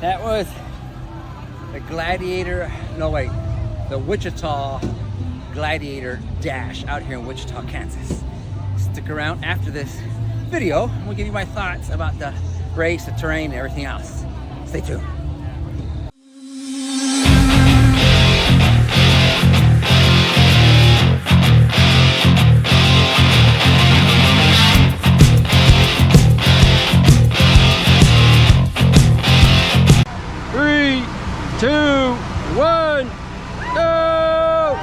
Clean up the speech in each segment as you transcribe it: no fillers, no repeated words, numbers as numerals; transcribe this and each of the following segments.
That was the Wichita Gladiator Dash out here in Wichita, Kansas. Stick around after this video. I'm gonna give you my thoughts about the race, the terrain, and everything else. Stay tuned. Three, two, one, go!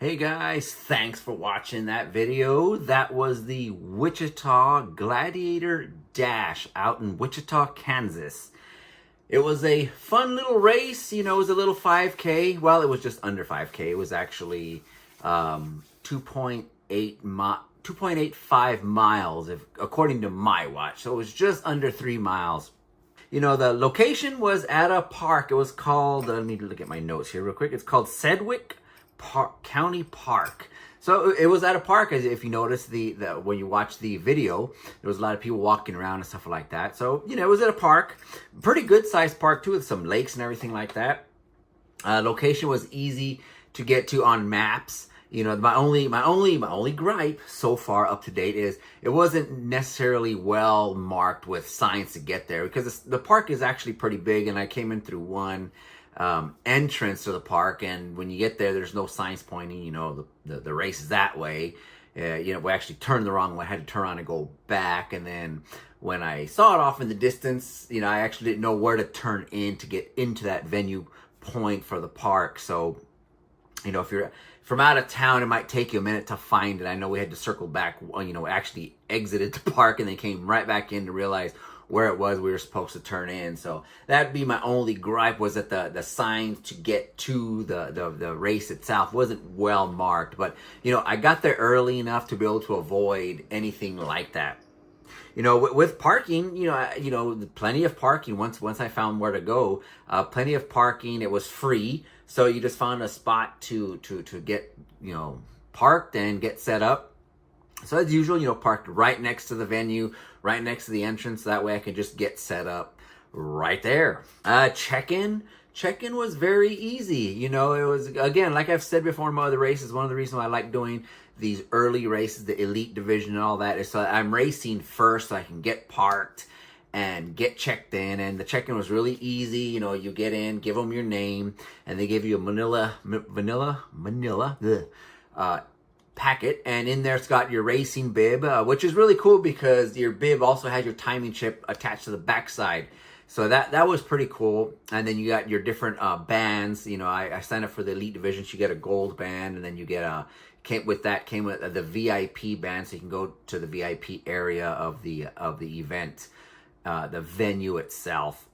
Hey guys, thanks for watching that video. That was the Wichita Gladiator Dash out in Wichita, Kansas. It was a fun little race, you know, it was a little 5K. Well, it was just under 5K. It was actually 2.85 miles, according to my watch. So it was just under 3 miles. You know, the location was at a park. It was called, let me look at my notes here real quick. It's called Sedgwick County Park. So it was at a park, as if you notice when you watch the video, there was a lot of people walking around and stuff like that. So, you know, it was at a park, pretty good sized park too, with some lakes and everything like that. Location was easy to get to on maps. You know, my only gripe so far up to date is it wasn't necessarily well marked with signs to get there, because the park is actually pretty big, and I came in through one entrance to the park, and when you get there, there's no signs pointing, you know, the race is that way. You know, we actually turned the wrong way. I had to turn around and go back, and then when I saw it off in the distance, you know, I actually didn't know where to turn in to get into that venue point for the park. So, you know, if you're from out of town, it might take you a minute to find it. I know we had to circle back, you know, actually exited the park and then came right back in to realize where it was we were supposed to turn in. So that'd be my only gripe, was that the signs to get to the race itself wasn't well marked. But, you know, I got there early enough to be able to avoid anything like that. You know, with parking, you know, plenty of parking. Once I found where to go, plenty of parking. It was free, so you just found a spot to get, you know, parked and get set up. So as usual, you know, parked right next to the venue, right next to the entrance. That way I could just get set up right there. Check-in was very easy. You know, it was, again, like I've said before in my other races, one of the reasons why I like doing these early races, the elite division and all that, is so I'm racing first so I can get parked and get checked in. And the check-in was really easy. You know, you get in, give them your name, and they give you a manila packet, and in there it's got your racing bib, which is really cool because your bib also has your timing chip attached to the backside. So that was pretty cool. And then you got your different bands. You know, I signed up for the elite division, so you get a gold band, and then you get came with the VIP band, so you can go to the VIP area of the event, the venue itself.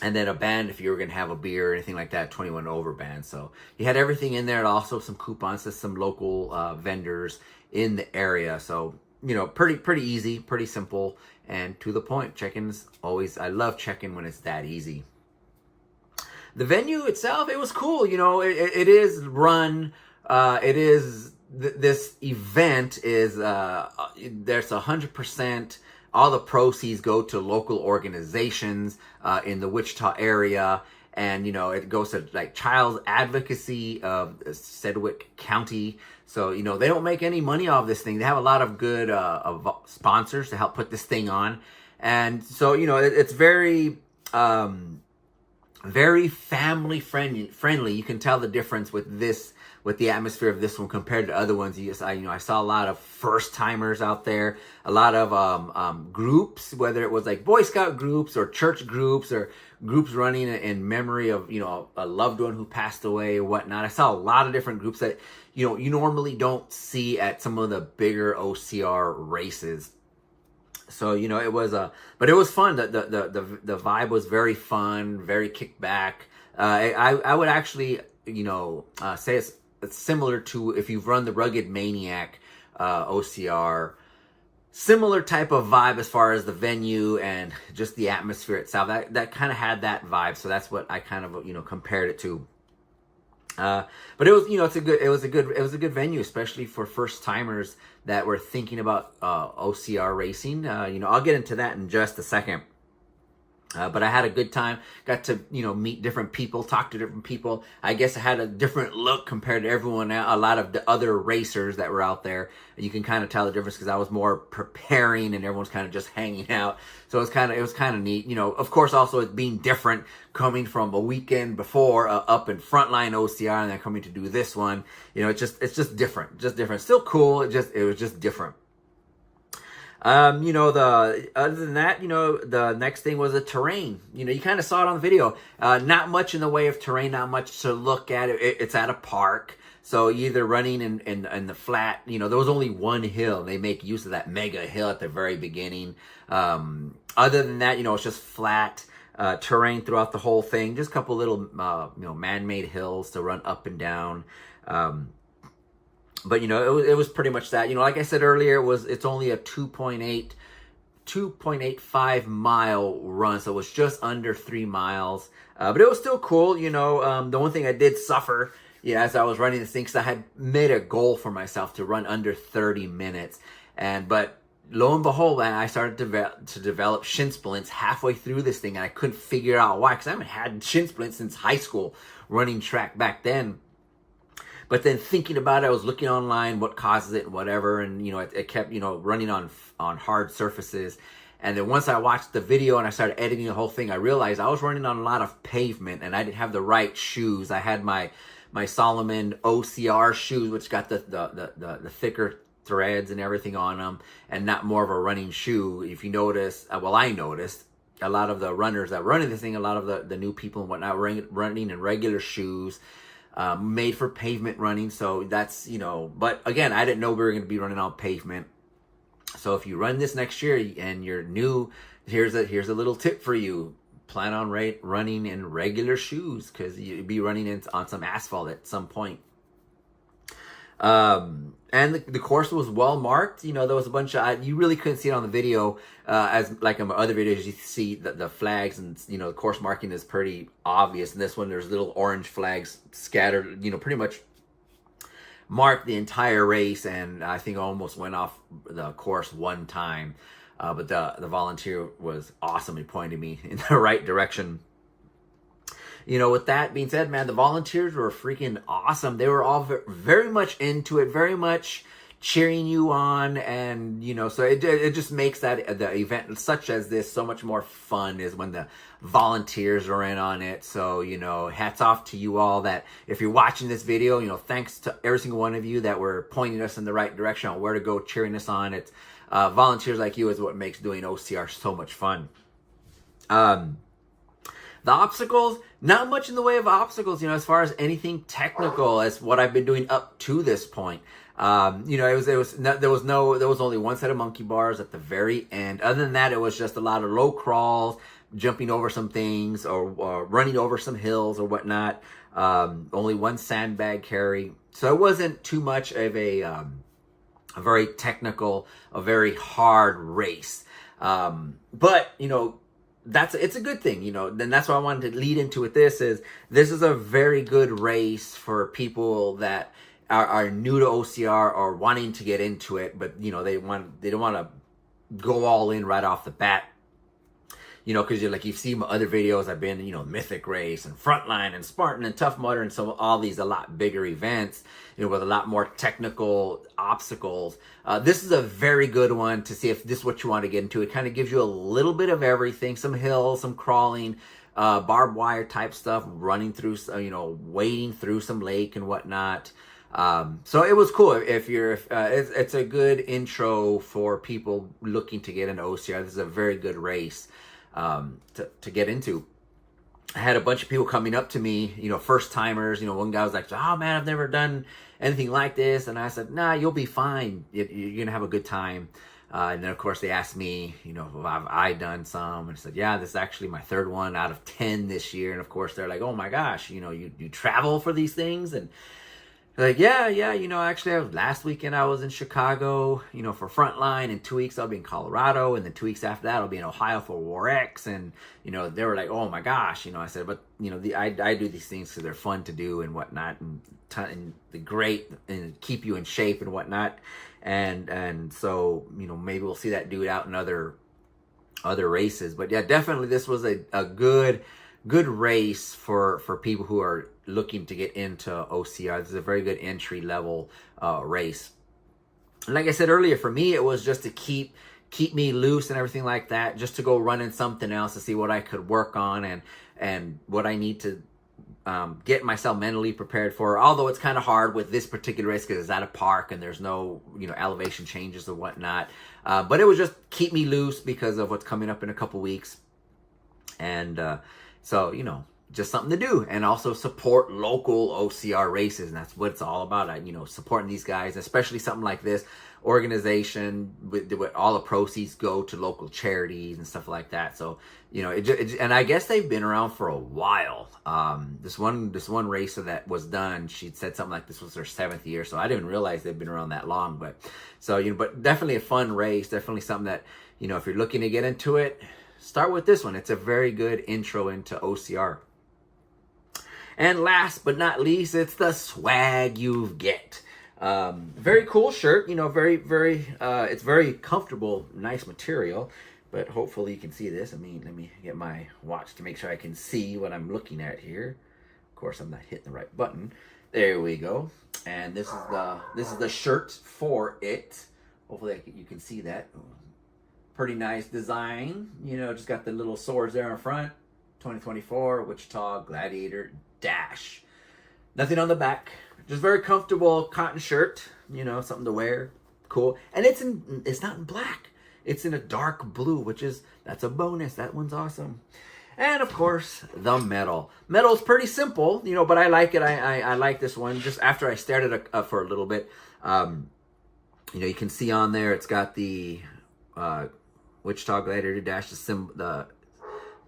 And then a band if you were going to have a beer or anything like that, 21 over band. So you had everything in there, and also some coupons to some local vendors in the area. So, you know, pretty easy, pretty simple, and to the point. Check-ins always, I love check-in when it's that easy. The venue itself, it was cool. You know, it is run, this event is, there's 100%, all the proceeds go to local organizations in the Wichita area. And, you know, it goes to like child advocacy of Sedgwick County. So, you know, they don't make any money off this thing. They have a lot of good sponsors to help put this thing on. And so, you know, it's very, very family friendly. You can tell the difference with the atmosphere of this one compared to other ones. I saw a lot of first timers out there, a lot of groups, whether it was like Boy Scout groups or church groups or groups running in memory of, you know, a loved one who passed away or whatnot. I saw a lot of different groups that, you know, you normally don't see at some of the bigger OCR races. So, you know, it was but it was fun. The vibe was very fun, very kickback. I would actually, you know, say it's similar to if you've run the Rugged Maniac OCR. Similar type of vibe as far as the venue and just the atmosphere itself. That kind of had that vibe, so that's what I kind of, you know, compared it to. But it was, you know, it was a good venue, especially for first timers that were thinking about OCR racing. You know, I'll get into that in just a second. But I had a good time, got to, you know, meet different people, talk to different people. I guess I had a different look compared to everyone, a lot of the other racers that were out there. You can kind of tell the difference because I was more preparing and everyone's kind of just hanging out. So it was kind of neat. You know, of course, also it being different, coming from a weekend before up in frontline OCR and then coming to do this one. You know, it's just different, Still cool. It was just different. You know, other than that, you know, the next thing was the terrain. You know, you kind of saw it on the video. Not much in the way of terrain, not much to look at. It's at a park. So either running in the flat, there was only one hill. They make use of that mega hill at the very beginning. Other than that, it's just flat terrain throughout the whole thing. Just a couple little, man-made hills to run up and down. But it was pretty much that. Like I said earlier, it's only a 2.85 mile run, so it was just under 3 miles. But it was still cool. The one thing I did suffer, as I was running this thing, because I had made a goal for myself to run under 30 minutes. But lo and behold, I started to develop shin splints halfway through this thing, and I couldn't figure out why, because I haven't had shin splints since high school running track back then. But then thinking about it, I was looking online what causes it and whatever, and it kept running on hard surfaces. And then once I watched the video and I started editing the whole thing, I realized I was running on a lot of pavement and I didn't have the right shoes. I had my Solomon OCR shoes, which got the thicker threads and everything on them, and not more of a running shoe. If you notice, I noticed a lot of the runners that running this thing, a lot of the new people and whatnot running in regular shoes. Made for pavement running, so that's, but again, I didn't know we were going to be running on pavement. So if you run this next year and you're new, here's a little tip for you. Plan on running in regular shoes, because you'll be running on some asphalt at some point. And the course was well marked. There was a bunch of, you really couldn't see it on the video, as like in my other videos, you see the flags, and, the course marking is pretty obvious. In this one, there's little orange flags scattered, pretty much marked the entire race. And I think I almost went off the course one time. But the volunteer was awesome. He pointed me in the right direction. With that being said, man, the volunteers were freaking awesome. They were all very much into it, very much cheering you on. And, so it just makes the event such as this so much more fun, is when the volunteers are in on it. So, hats off to you all that if you're watching this video, thanks to every single one of you that were pointing us in the right direction on where to go, cheering us on. It's volunteers like you is what makes doing OCR so much fun. The obstacles, not much in the way of obstacles, as far as anything technical as what I've been doing up to this point. There was only one set of monkey bars at the very end. Other than that, it was just a lot of low crawls, jumping over some things, or running over some hills or whatnot. Only one sandbag carry. So it wasn't too much of a very technical, a very hard race. But, it's a good thing, then that's why I wanted to lead into it. This is a very good race for people that are new to OCR or wanting to get into it, but they don't want to go all in right off the bat. Because you've seen my other videos, I've been, Mythic Race and Frontline and Spartan and Tough Mudder, and so all these a lot bigger events, with a lot more technical obstacles. This is a very good one to see if this is what you want to get into. It kind of gives you a little bit of everything, some hills, some crawling, barbed wire type stuff, running through, wading through some lake and whatnot. So it was cool. It's a good intro for people looking to get into OCR. This is a very good race to get into. I had a bunch of people coming up to me, first timers. One guy was like, "Oh man, I've never done anything like this," and I said, "Nah, you'll be fine. You're gonna have a good time." And then of course they asked me, have I done some? And I said, yeah, this is actually my third one out of 10 this year. And of course they're like, oh my gosh, you travel for these things? And like, yeah, actually, last weekend I was in Chicago, for Frontline. In 2 weeks I'll be in Colorado, and then 2 weeks after that I'll be in Ohio for War X. And they were like, oh my gosh, I said, but I do these things because they're fun to do and whatnot, and the great and keep you in shape and whatnot. And so maybe we'll see that dude out in other races. But yeah, definitely this was a good race for people who are looking to get into OCR. This is a very good entry level race. And like I said earlier, for me it was just to keep me loose and everything like that, just to go running something else to see what I could work on and what I need to get myself mentally prepared for. Although it's kind of hard with this particular race because it's at a park and there's no elevation changes or whatnot. But it was just keep me loose because of what's coming up in a couple weeks. And so just something to do, and also support local OCR races, and that's what it's all about. You know, supporting these guys, especially something like this organization with all the proceeds go to local charities and stuff like that. So, you know, and I guess they've been around for a while. This one racer that was done, she said something like this was her 7th year, so I didn't realize they've been around that long. But so, you know, but definitely a fun race, definitely something that, you know, if you're looking to get into it, start with this one. It's a very good intro into OCR. And last but not least, it's the swag you get. Very cool shirt, you know, it's very comfortable, nice material, but hopefully you can see this. I mean, let me get my watch to make sure I can see what I'm looking at here. Of course, I'm not hitting the right button. There we go. And this is the shirt for it. Hopefully you can see that. Pretty nice design, you know, just got the little swords there in front. 2024 Wichita Gladiator Dash. Nothing on the back. Just very comfortable cotton shirt, you know, something to wear. Cool. And it's not in black. It's in a dark blue, that's a bonus. That one's awesome. And of course, the medal. Medal's pretty simple, you know, but I like it. I like this one. Just after I stared at it for a little bit, you know, you can see on there, it's got the Wichita Gladiator Dash, the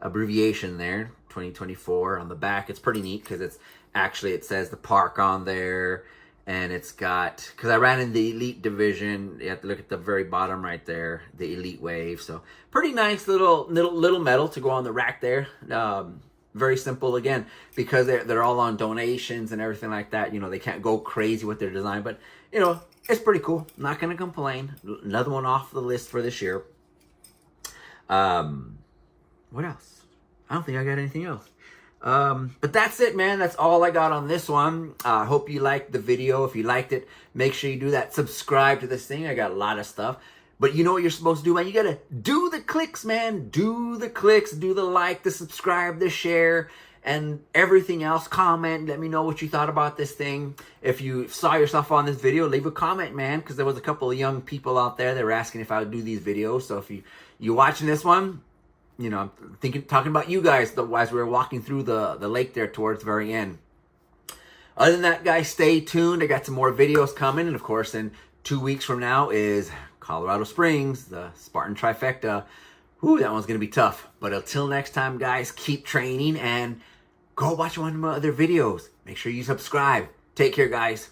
abbreviation there, 2024 on the back. It's pretty neat because it says the park on there, and it's got, because I ran in the elite division, you have to look at the very bottom right there, the elite wave. So pretty nice little medal to go on the rack there. Very simple, again, because they're all on donations and everything like that. You know, they can't go crazy with their design, but you know, it's pretty cool. Not gonna complain. Another one off the list for this year. What else? I don't think I got anything else. But that's it, man. That's all I got on this one. I hope you liked the video. If you liked it, make sure you do that. Subscribe to this thing. I got a lot of stuff. But you know what you're supposed to do, man? You gotta do the clicks, man. Do the clicks. Do the like, the subscribe, the share, and everything else. Comment. Let me know what you thought about this thing. If you saw yourself on this video, leave a comment, man, because there was a couple of young people out there that were asking if I would do these videos. So if you're watching this one, you know, I'm talking about you guys as we were walking through the lake there towards the very end. Other than that, guys, stay tuned. I got some more videos coming. And, of course, in 2 weeks from now is Colorado Springs, the Spartan Trifecta. Whew, that one's going to be tough. But until next time, guys, keep training and go watch one of my other videos. Make sure you subscribe. Take care, guys.